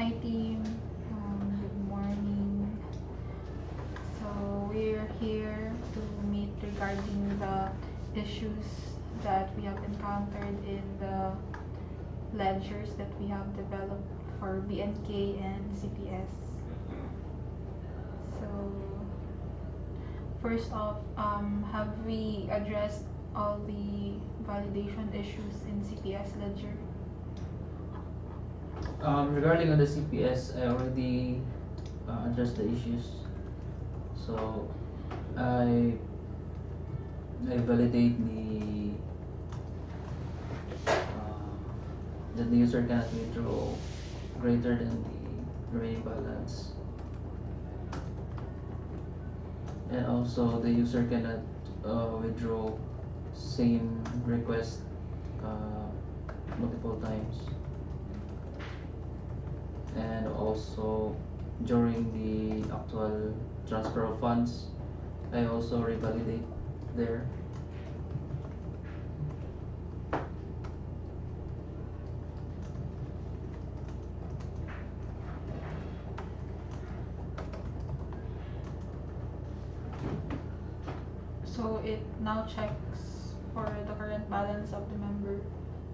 Hi team, good morning. So we're here to meet regarding the issues that we have encountered in the ledgers that we have developed for BNK and CPS. So first off, have we addressed all the validation issues in CPS ledger? Regarding on the CPS, I already addressed the issues. So I I validate that the user cannot withdraw greater than the remaining balance, and also the user cannot withdraw same request uh, multiple times, and also during the actual transfer of funds, I also revalidate there. So it now checks for the current balance of the member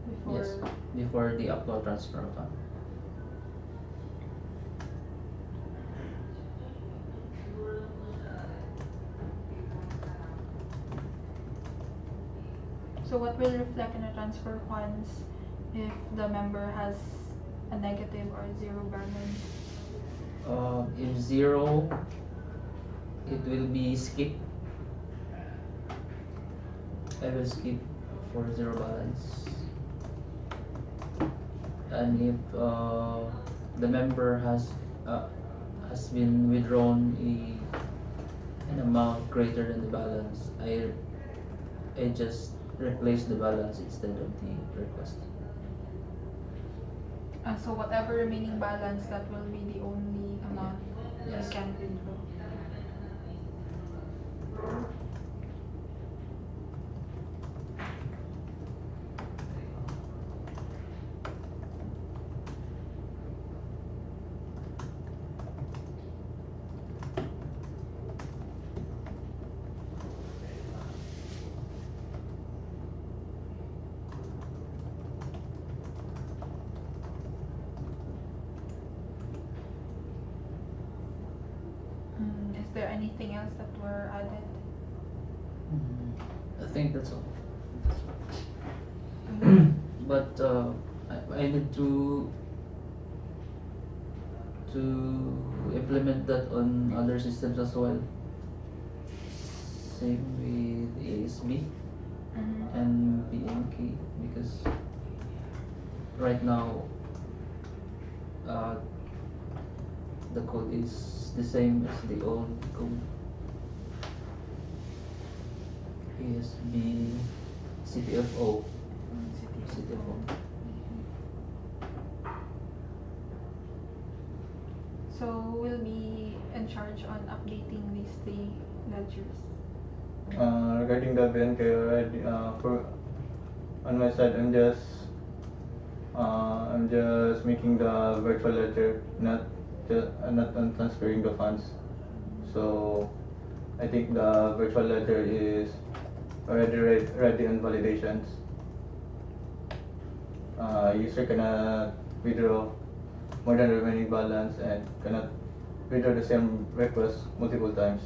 before. Yes, before the actual transfer of fund. So what will reflect in the transfer funds if the member has a negative or zero balance? If zero, it will be skip. I will skip for zero balance. And if the member has been withdrawn an amount greater than the balance, I just replace the balance instead of the request. So whatever remaining balance, that will be the only amount Yes. you can withdraw. Is there anything else that were added? I think that's all. But I need to implement that on other systems as well. Same with ASB and BNK, because right now uh, the code is the same as the old code. ASB CTFO. CTFO. So we'll be in charge on updating these three ledgers. Regarding the BNK, already, for on my side, I'm just making the virtual ledger, not on transferring the funds. So I think the virtual ledger is already ready on validations. User cannot withdraw more than the remaining balance and cannot withdraw the same request multiple times.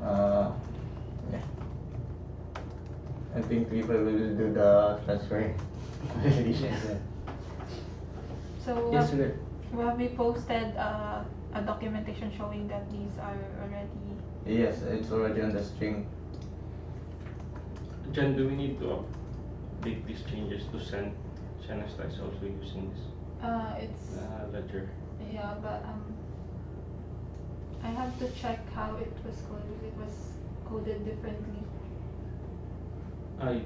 Yeah. I think people will do the transferring validations. So Yes, sir. have we posted a documentation showing that these are already? Yes, it's already on the string. John, do we need to update these changes to send Shenesta is also using this It's ledger? yeah, but I have to check how it was coded. It was coded differently.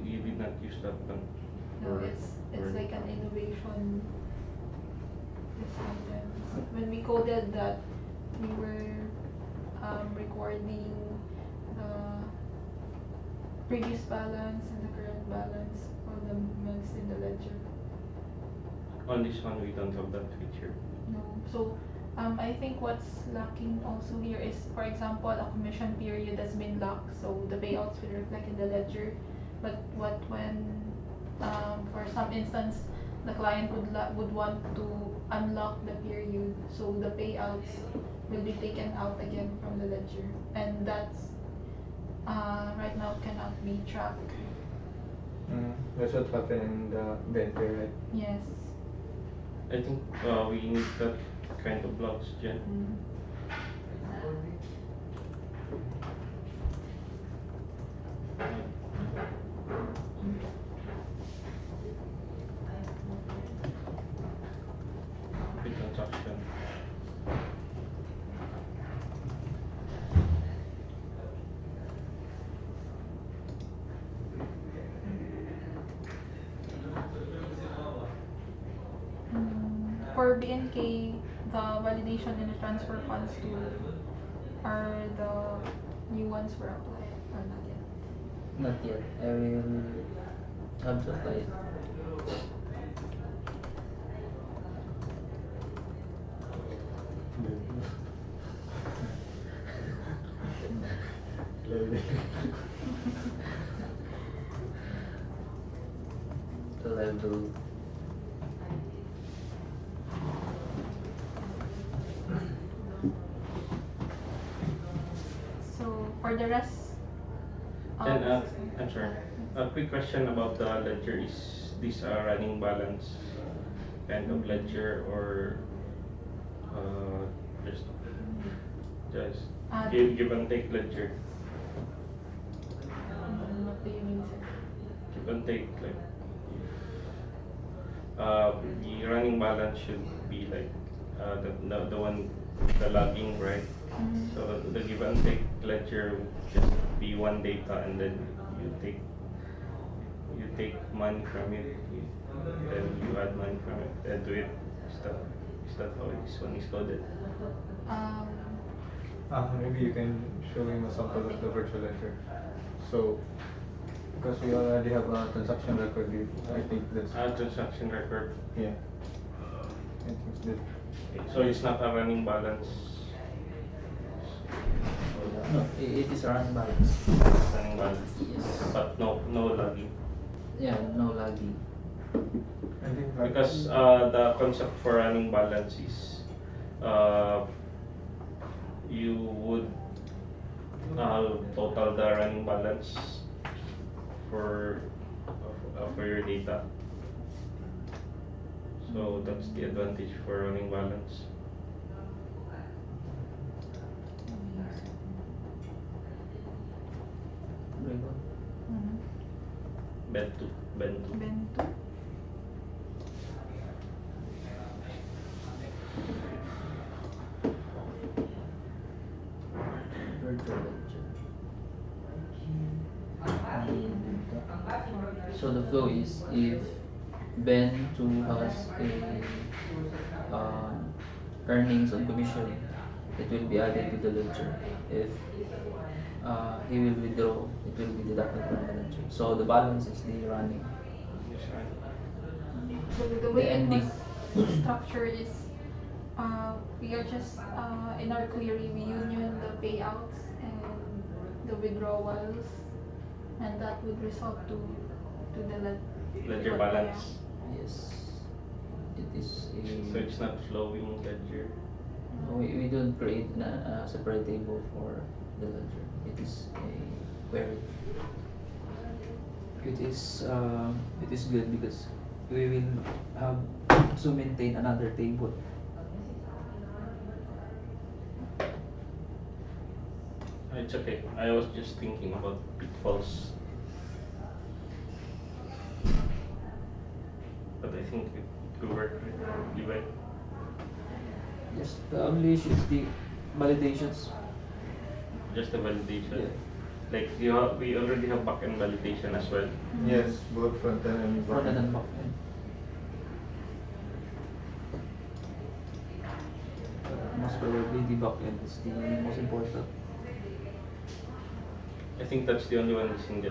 You did not use that one? No, it's like an innovation this items. When we coded that, we were recording the previous balance and the current balance for the movements in the ledger. On this one, we don't have that feature. No. So, I think what's lacking also here is, for example, a commission period has been locked, so the payouts will reflect in the ledger. But what when, for some instance, the client would want to unlock the period, so the payouts will be taken out again from the ledger, and that's right now cannot be tracked. That's what happened in the Bente, right? Yes. I think we need that kind of blocks, Jen. Big transaction. For BNK, the validation and the transfer funds tool are the new ones were applied or not yet? Not yet. I will have to apply it. Level. So for the rest, Jen, of I'm sorry. A quick question about the ledger. Is this a running balance kind of ledger, or just Uh, give and take ledger? what do you mean, sir? Give and take, like the running balance should be like the one, the logging, right? So the give and take ledger would just be one data, and then you take money from it, then you add money from it, and do it. Is that how this one is coded? Maybe you can show him a sample of the virtual ledger. So, because we already have a transaction record here, I think that's Transaction record. yeah. I think it's good. So it's not a running balance. No, it is a running balance. Running balance. Yes. But no logging. Yeah, no lagging. I think Because the concept for running balance is you would total the running balance for your data. So that's the advantage for running balance. Very good. Bento. Bento. Virtual ledger. So the flow is if Ben 2 has a earnings on commission, it will be added to the ledger. If he will withdraw, it will be deducted from the ledger. So the balance is the running. So the way it ending. was structured is, we are just in our query we union the payouts and the withdrawals, and that would result to the Ledger balance. Yes. It is So it's not flowing ledger. we don't create a separate table for the ledger. It is a query. It is good because we will have to maintain another table. It's okay. I was just thinking about pitfalls. But I think it could work with Levi. Yes, the only issue is the validations. Just the validation. Yeah. Like we already have backend validation as well. yes, both front end and Front end back and back end. Most probably the back end is the most important. I think that's the only one using the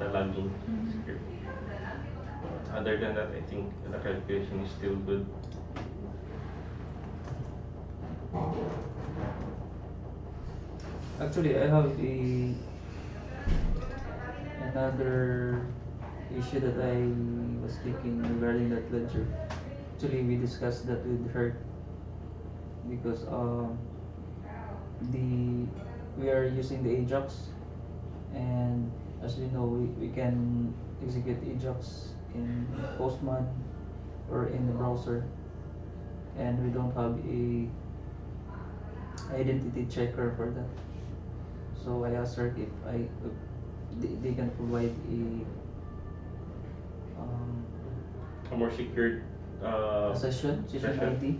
logging script. other than that, I think the calculation is still good. Actually, I have another issue that I was thinking regarding that ledger. Actually, we discussed that with her because the we are using the Ajax, and as we know, we can execute Ajax in Postman or in the browser, and we don't have a identity checker for that. So I asked her if they can provide A more secured a session session. ID.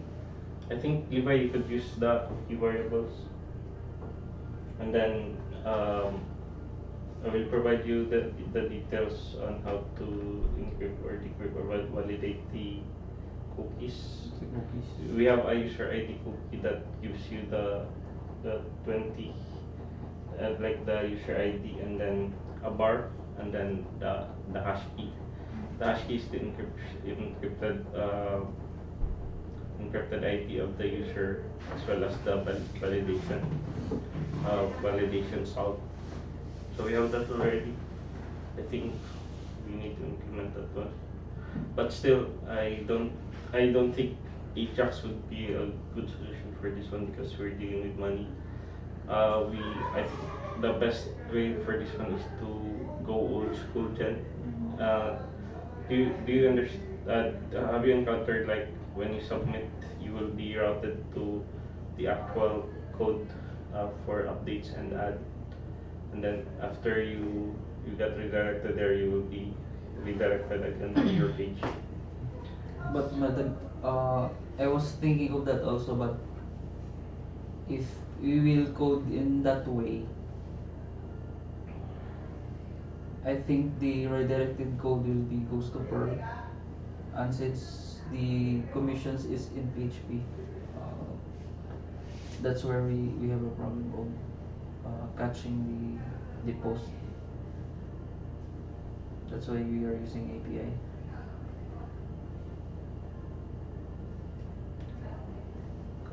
I think Levi, you could use the key variables, and then I will provide you the details on how to encrypt or decrypt or validate the cookies. We have a user ID cookie that gives you the 20 like the user ID and then a bar and then the hash key. The hash key is the encrypted ID of the user as well as the validation salt. So we have that already. I think we need to implement that one. But still, I don't think Ajax would be a good solution for this one because we're dealing with money. I think the best way for this one is to go old school, Jen. Do you understand? Have you encountered like when you submit, you will be routed to the actual code for updates and add, and then after you get redirected there, you will be redirected again to your page. But madam, I was thinking of that also, but if we will code in that way, I think the redirected code will be goes to Perl, and since the commissions is in PHP, that's where we have a problem on catching the post. That's why we are using API.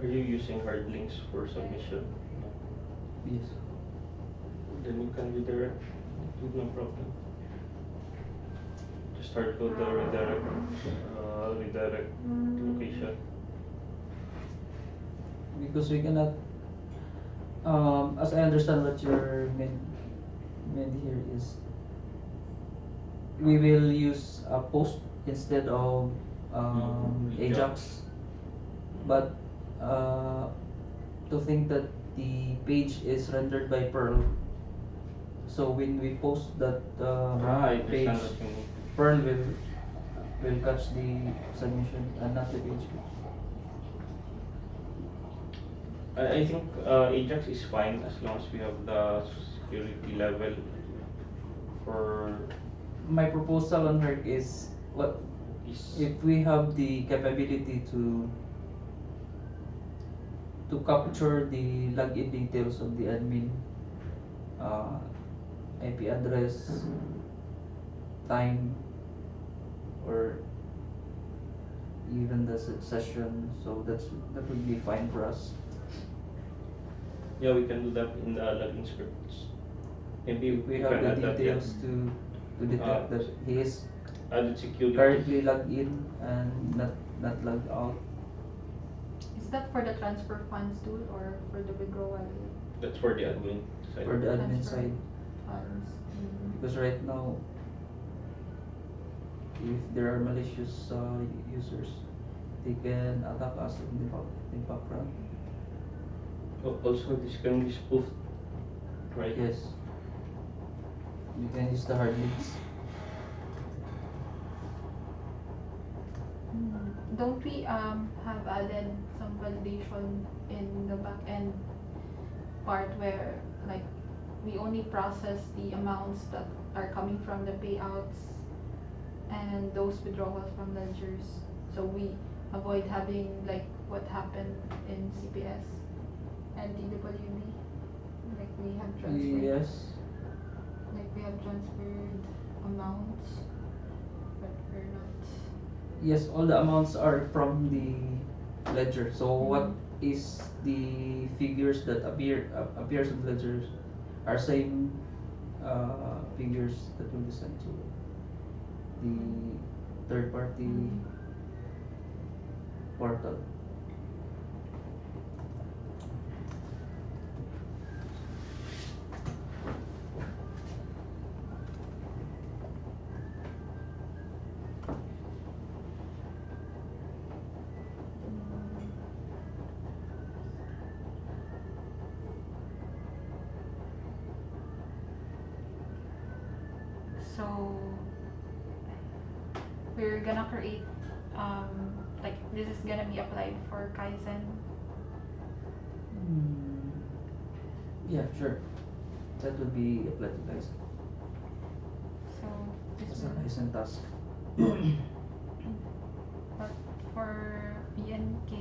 Are you using hard links for submission? No. Yes. Then you can redirect with no problem. Just hard code the redirect location. Because we cannot, as I understand what your meant here is, we will use a post instead of Ajax, but to think that the page is rendered by Perl, so when we post that I page, understand what you mean. Perl will catch the submission and not the PHP. I think Ajax is fine as long as we have the security level for My proposal on her is what is if we have the capability to capture the login details of the admin, IP address, time, or even the session, so that would be fine for us. yeah, we can do that in the login scripts. Maybe If we you have can the add that, yeah. details to detect that he is Added security. currently logged in and not logged out. Is that for the transfer funds tool or for the withdrawal That's for the admin side. For the admin Transfer. side, funds? because right now, if there are malicious users, they can attack us in the background. Also, this can be spoofed, right? Yes, you can use the hard links. Don't we have added some validation in the back end part where like we only process the amounts that are coming from the payouts and those withdrawals from ledgers, so we avoid having like what happened in CPS and TWB, like we have transferred Yes, like we have transferred amounts but we're not. Yes, all the amounts are from the ledger. So what is the figures that appears on the ledgers are same figures that will be sent to the third party portal. So we're gonna create like this is gonna be applied for Kaizen. Hmm. Yeah, sure. That will be applied to guys So this as a will, license task. but for BNK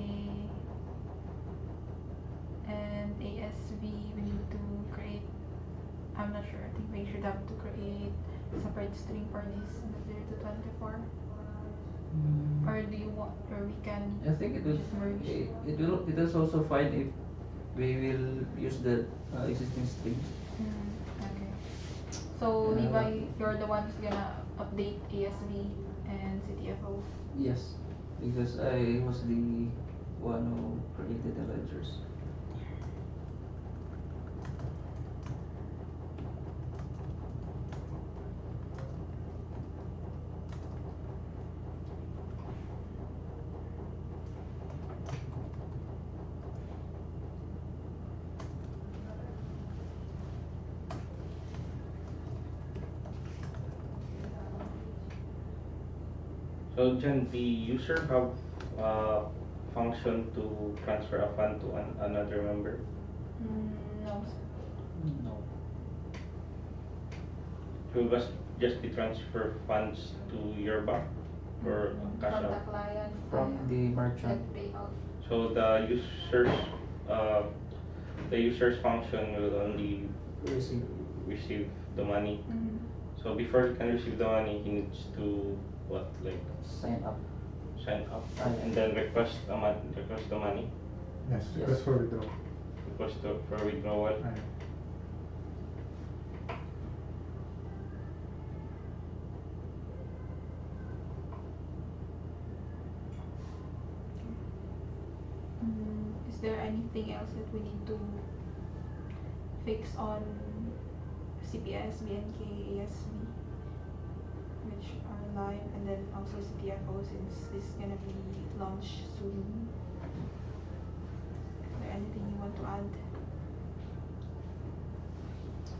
and ASV we need to create, I'm not sure, I think we should have to create separate string for this 0 to 24, Hmm. or do you want, or we can I think it will. just merge. It is also fine if we will use the existing string. Okay. So Yeah. Levi, you're the one who's gonna update ASV and CTFO. Yes, because I was the one who created the ledgers. So Jen, the user have function to transfer a fund to another member. No. No. It will just be transfer funds to your bank or cash From the out. client. From the merchant. Like payout. So uh, the user's function will only Receive. receive the money. Mm-hmm. So before he can receive the money, he needs to what, like Sign up. sign up Ah, yeah. and then request the money, Yes, Yes. request for withdrawal. for withdrawal. Aye. Is there anything else that we need to fix on CPS, BNK, ASV, which are live, and then also CTFO since this is gonna be launched soon? Is there anything you want to add?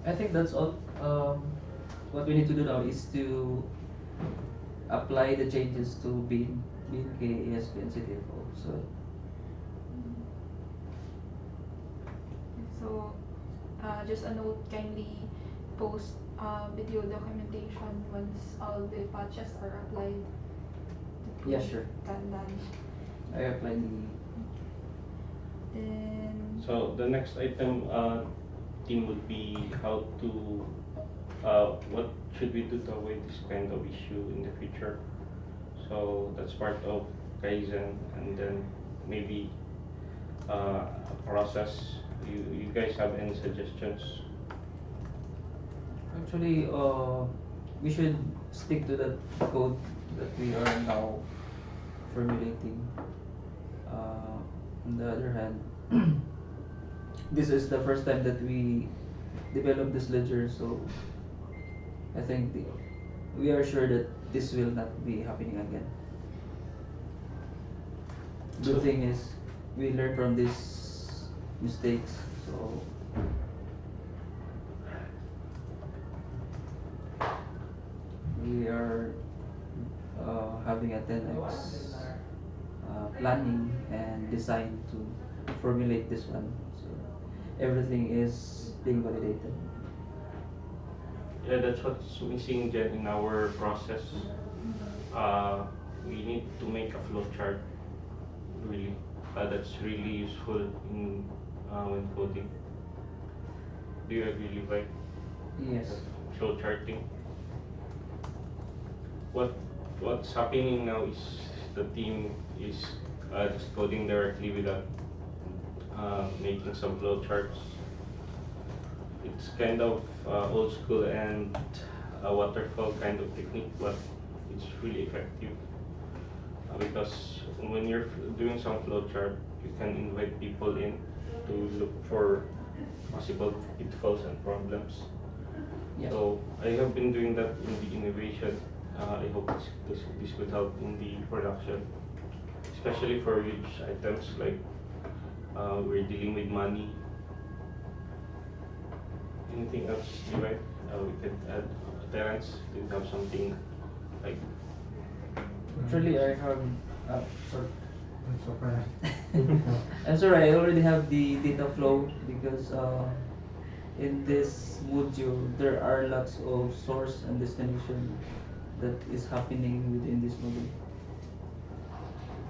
I think that's all. What we need to do now is to apply the changes to BNK, ASP, and CTFO. So So, just a note, kindly post video documentation once all the patches are applied. to Yeah, sure. Kanban. I applied the. Then, So the next item team would be how to what should we do to avoid this kind of issue in the future. So that's part of Kaizen, and then maybe a process. You guys have any suggestions? Actually, we should stick to the code that we are now formulating. On the other hand, this is the first time that we develop this ledger, so I think we are sure that this will not be happening again. Good thing is we learn from these mistakes, so we are having a 10x planning and design to formulate this one. So everything is being validated. Yeah, that's what's missing, Jen, in our process. We need to make a flow chart. Really, that's really useful in when coding. Do you agree, Levi? Yes. Flow charting. what's happening now is the team is just coding directly without making some flowcharts. It's kind of old school and a waterfall kind of technique, but it's really effective because when you're doing some flowchart, you can invite people in to look for possible pitfalls and problems. Yeah. So I have been doing that in the innovation. I hope this could help in the production, especially for huge items like we're dealing with money. Anything else, Levi? We could add. Terence, do you have something like? Actually, I have. Sorry. It's okay. I'm sorry, I already have the data flow because in this module there are lots of source and destination that is happening within this module.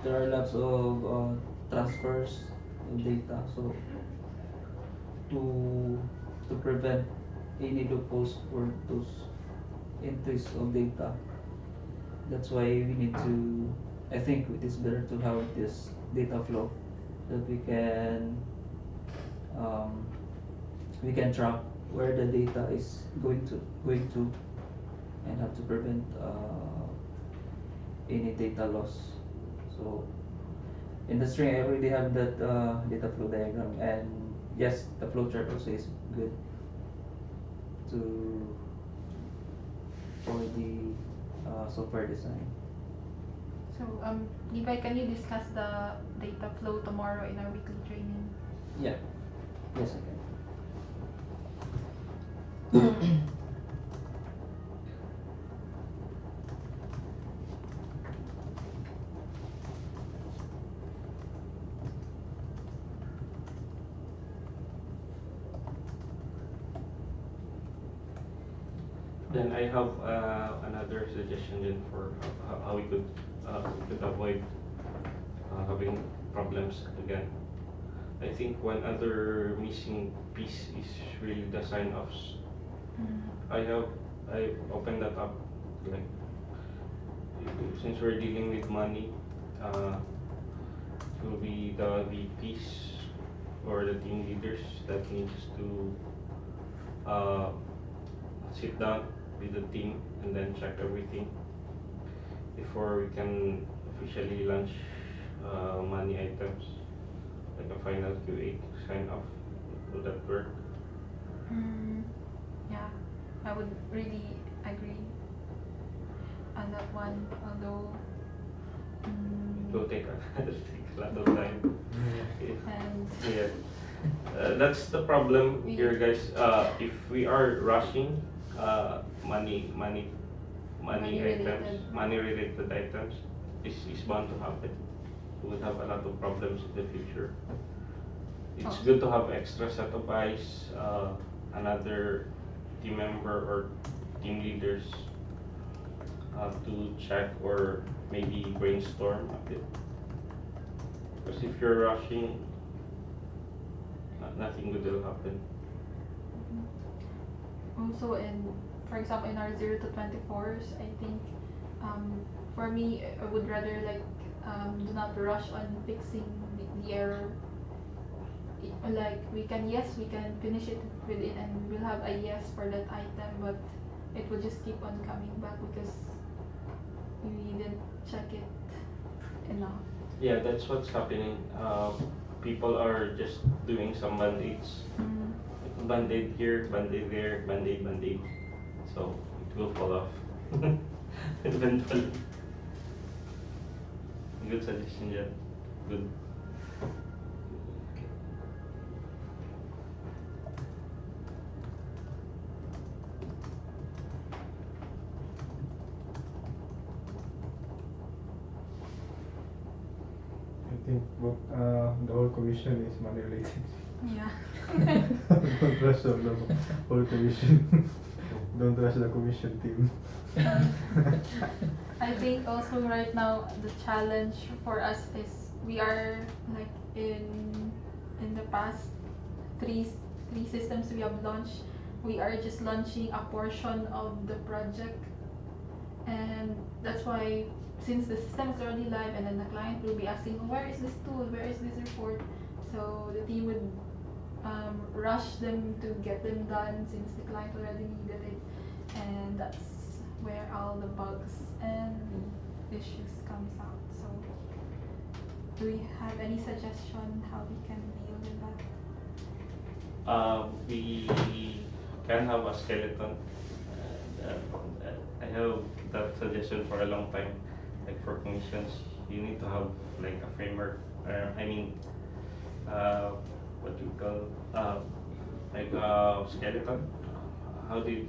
There are lots of transfers of data, so to prevent any loopholes for those entries of data, that's why we need to. I think it is better to have this data flow that um, we can track where the data is going to and have to prevent any data loss. So in the string I already have that data flow diagram, and yes, the flow chart also is good to for the software design. So, Levi, can you discuss the data flow tomorrow in our weekly training? Yeah. Yes, I can. Then I have another suggestion then for how we could avoid having problems again. I think one other missing piece is really the sign-offs. I opened that up, like since we're dealing with money, it will be the VPs or the team leaders that needs to sit down with the team and then check everything before we can officially launch money items, like a final QA sign off. Will that work? Yeah, I would really agree on that one, although It will take a lot of time. and Yeah. That's the problem here, guys. If we are rushing money Money-related. items, money related items, this is bound to happen. We would have a lot of problems in the future. It's good to have extra set of eyes, another team member or team leaders to check or maybe brainstorm a bit. Because if you're rushing, nothing good will happen. also for example, in our 0 to 24s, I think for me, I would rather do not rush on fixing the error. Like we can finish it within, and we'll have a yes for that item, but it will just keep on coming back because we didn't check it enough. Yeah, that's what's happening. People are just doing some band-aids. Band-aid here, band-aid there, band-aid, band-aid. So it will fall off eventually. Good suggestion, yeah. Good. I think the whole commission is money related. Yeah. Don't trust the whole commission. Don't trust the commission team. I think also right now the challenge for us is we are like in the past three systems we have launched, we are just launching a portion of the project, And that's why, since the system is already live, and then the client will be asking, "Oh, where is this tool? Where is this report?" So the team would rush them to get them done since the client already needed it, and that's where all the bugs and issues comes out. So, do we have any suggestion how we can deal with that? We can have a skeleton. I have that suggestion for a long time. Like for commissions, you need to have like a framework. I mean, what do you call like skeleton? How do you,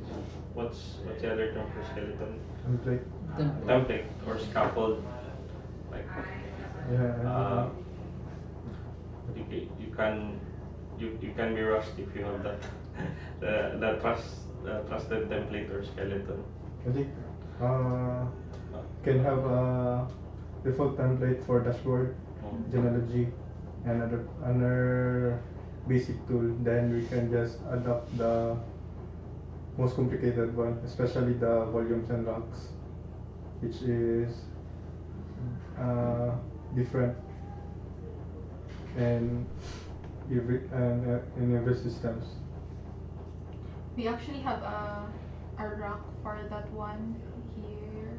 what's the other term for skeleton? Template. Template or scaffold. Like Yeah. you can you can be rushed if you have that the trusted template or skeleton. I think can have a default template for dashboard, Genealogy, and other basic tool. Then we can just adopt the most complicated one, especially the volumes and logs, which is different and in every systems. We actually have a rock for that one here.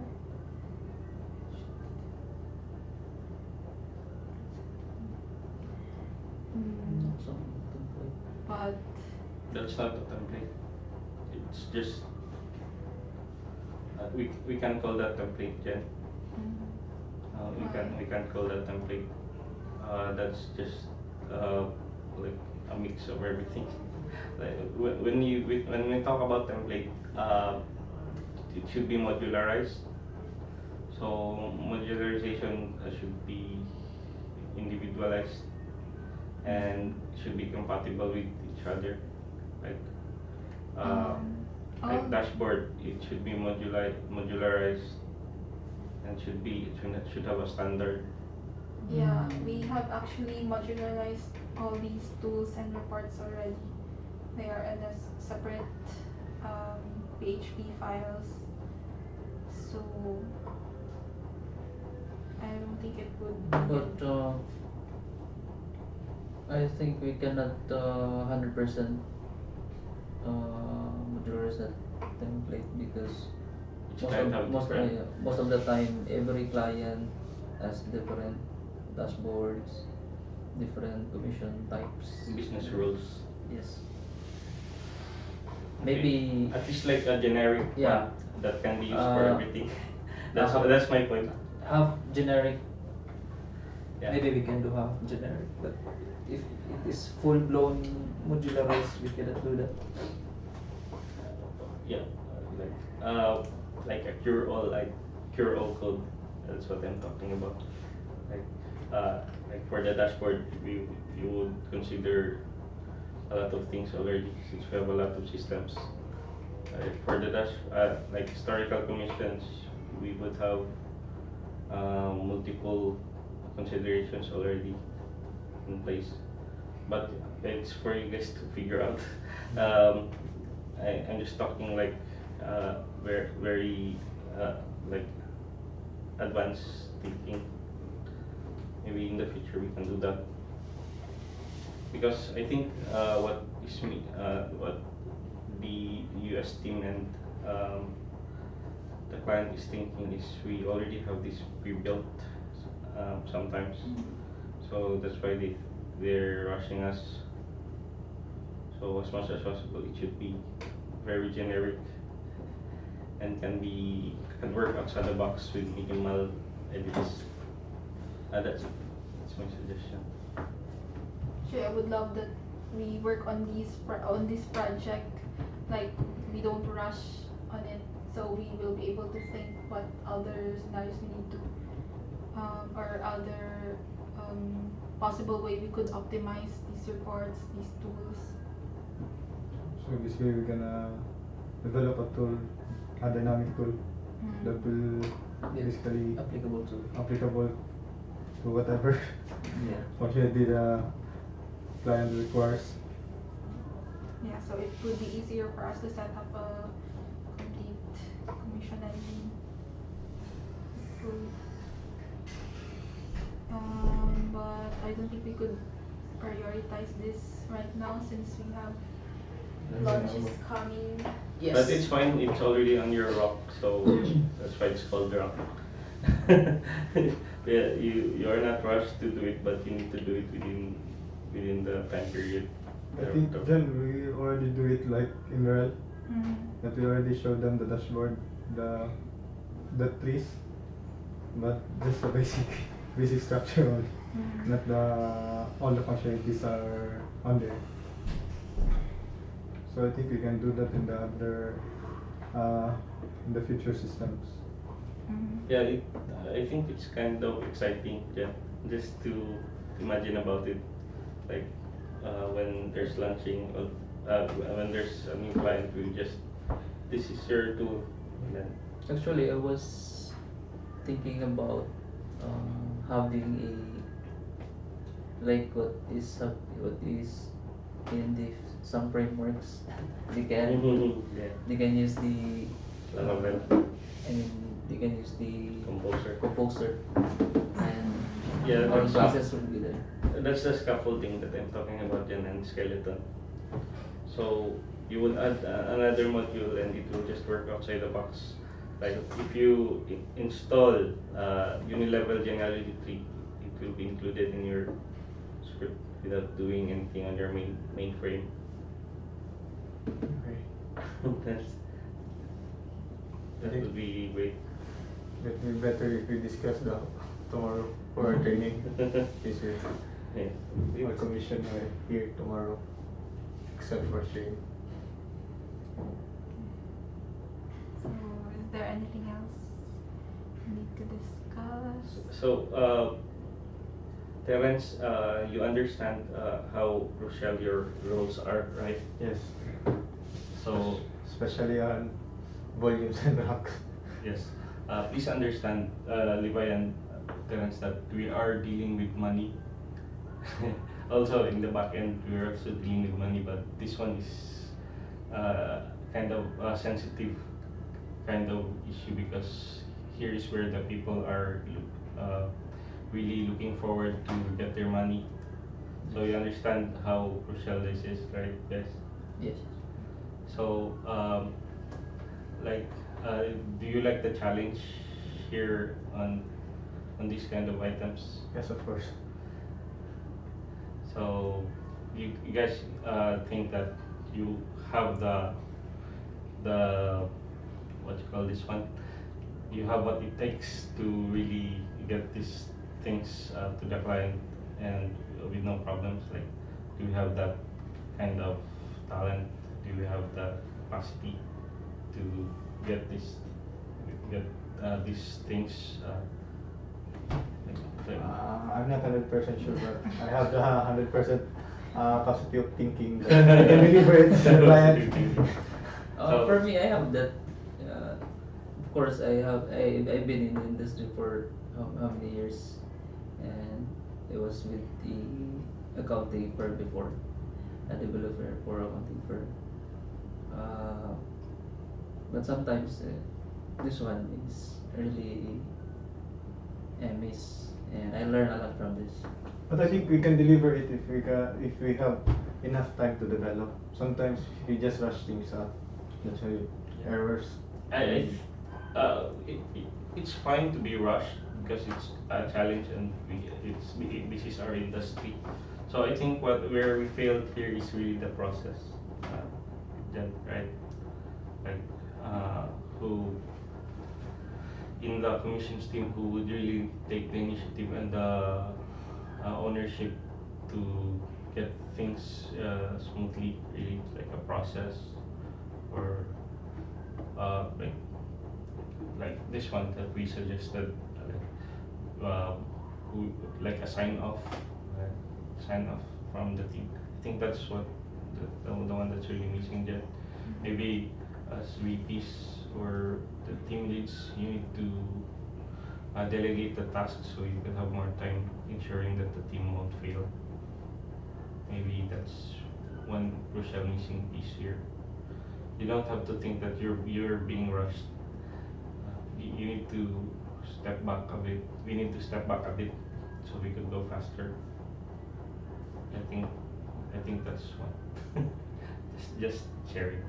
Some template. But That's not a template. It's just we can call that template, Jen. We can call that template. That's just like a mix of everything. Like when we talk about template, it should be modularized. So modularization should be individualized and should be compatible with each other. Like like dashboard, it should be modularized and should have a standard. yeah, we have actually modularized all these tools and reports already. They are in a separate PHP files. So I don't think it would. But I think we cannot 100% modularize that template because most of the time every client has different dashboards, different commission types. Business rules. Yes. Maybe At least like a generic Yeah. one that can be used for everything. That's have- that's my point. have generic. Yeah. Maybe we can do half generic, but if it is full blown modularized, we cannot do that. Yeah, like a cure all code. That's what I'm talking about. Like for the dashboard, you would consider a lot of things already since we have a lot of systems. For the like historical commissions, we would have multiple considerations already in place, but it's for you guys to figure out. I'm just talking like very like advanced thinking. Maybe in the future we can do that, because I think what the US team and the client is thinking is we already have this pre-built sometimes, so that's why they're rushing us. So as much as possible, it should be very generic and can work outside the box with minimal edits. That's it. That's my suggestion. Actually, I would love that we work on this project, like we don't rush on it, so we will be able to think what other scenarios we need to, or other possible way we could optimize these reports, these tools. So basically we're gonna develop a tool, a dynamic tool that will basically applicable to whatever Yeah. functionality the client requires. Yeah, so it would be easier for us to set up a complete commission engine. true. But I don't think we could prioritize this right now since we have launches coming. But it's fine, it's already on your rock, so that's why it's called rock. Yeah, you are not rushed to do it, but you need to do it within the time period. I think then we already do it like in REL, that we already showed them the dashboard, the trees, but just the basic structure only, not all the functionalities are on there. So I think we can do that in the other in the future systems. Yeah, I think it's kind of exciting, yeah, just to imagine about it, like when there's launching, when there's a new client, we just, this is your tool, and then Actually, I was thinking about having a like what is in some frameworks. They can yeah, they can use the Laravel, I mean they can use the composer. and Yeah, our that's classes will be there. That's the scaffolding that I'm talking about, Jen, and skeleton. So you will add another module and it will just work outside the box. Like if you install Unilevel Genealogy tree, it will be included in your script without doing anything on your mainframe. Okay. That would be great. It will be better if we discuss the tomorrow for our training this week. Yeah. Our commission are here tomorrow, except for Shane. So, is there anything else we need to discuss? So, Terence, you understand how crucial your roles are, right? Yes. So, Especially on volumes and rocks. yes, please understand, Levi and Terence, that we are dealing with money. Also, in the back end, we are also dealing with money, but this one is kind of a sensitive kind of issue because here is where the people are really looking forward to get their money. So you understand how crucial this is, right, guys? Yes. So, like, do you like the challenge here on these kind of items? Yes, of course. So, you guys think that you have the what you call this one? You have what it takes to really get these things to the client and with no problems. Like, do you have that kind of talent? Do you have the capacity to get get these things? Like, I'm not 100% sure, but I have the 100% capacity of thinking that I can deliver it to the client. So- For me, I have that. Of course, I've been in the industry for how many years, and it was with the accounting firm before, a developer for accounting firm. But sometimes this one is really a miss, and I learn a lot from this. But I think we can deliver it if we have enough time to develop. Sometimes we just rush things out. That's why errors. It's fine to be rushed because it's a challenge and this is our industry. So I think where we failed here is really the process, right? Like who in the commissions team who would really take the initiative and the ownership to get things smoothly, really like a process or like this one that we suggested, who like a sign off from the team. I think that's what the one that's really missing there. Maybe as VPs or the team leads, you need to delegate the tasks so you can have more time ensuring that the team won't fail. Maybe that's one crucial missing piece here. You don't have to think that you're being rushed. You need to step back a bit. We need to step back a bit so we could go faster. I think that's one. just sharing.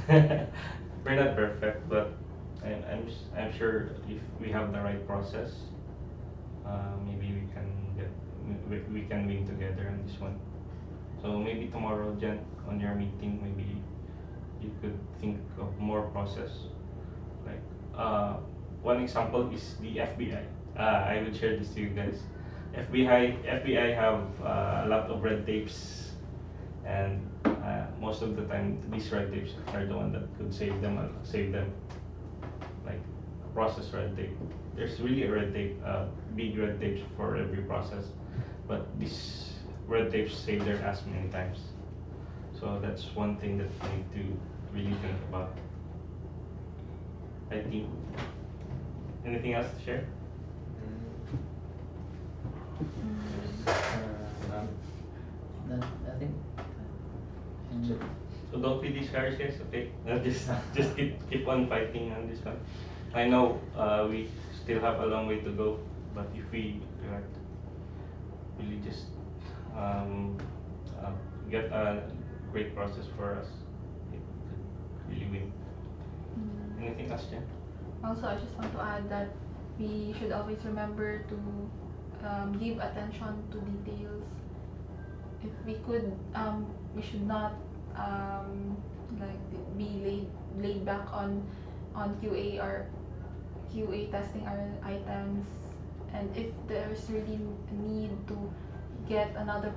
We're not perfect, but I'm sure if we have the right process, maybe we can we can win together on this one. So maybe tomorrow, Jen, on your meeting, maybe you could think of more process. Like one example is the FBI. I would share this to you guys. FBI have a lot of red tapes, and most of the time these red tapes are the one that could save them. Like process red tape. There's really a red tape, big red tapes for every process, but these red tapes save their ass many times. So that's one thing that I need to really think about. I think. Anything else to share? That, I think. And So don't be discouraged, guys. Okay, just keep on fighting on this one. I know we still have a long way to go, but if we really just get a great process for us, it could really win. Anything else, Jen? Also, I just want to add that we should always remember to give attention to details. If we could, we should not like be laid back on QA or QA testing our items. And if there's really a need to get another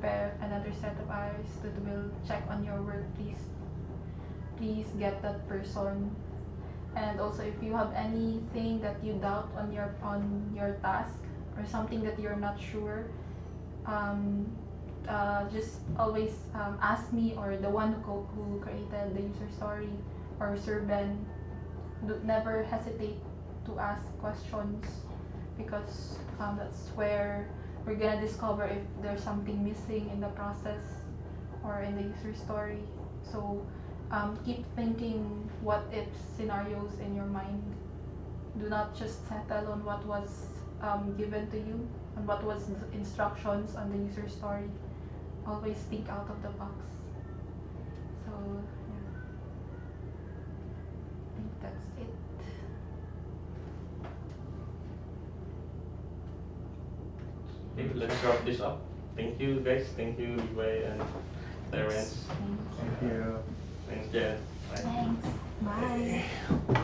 set of eyes that will check on your work, please get that person. And also, if you have anything that you doubt on your task or something that you're not sure, just always ask me or the one who created the user story, or Sir Ben. Never hesitate to ask questions, because that's where we're gonna discover if there's something missing in the process or in the user story. So keep thinking what if scenarios in your mind. Do not just settle on what was given to you and what was the instructions on the user story. Always think out of the box. So yeah, I think that's it. Okay, let's wrap this up. Thank you, guys. Thank you, Levi and Terence. Thank you. Thanks, Jen. Bye. Thanks. Bye.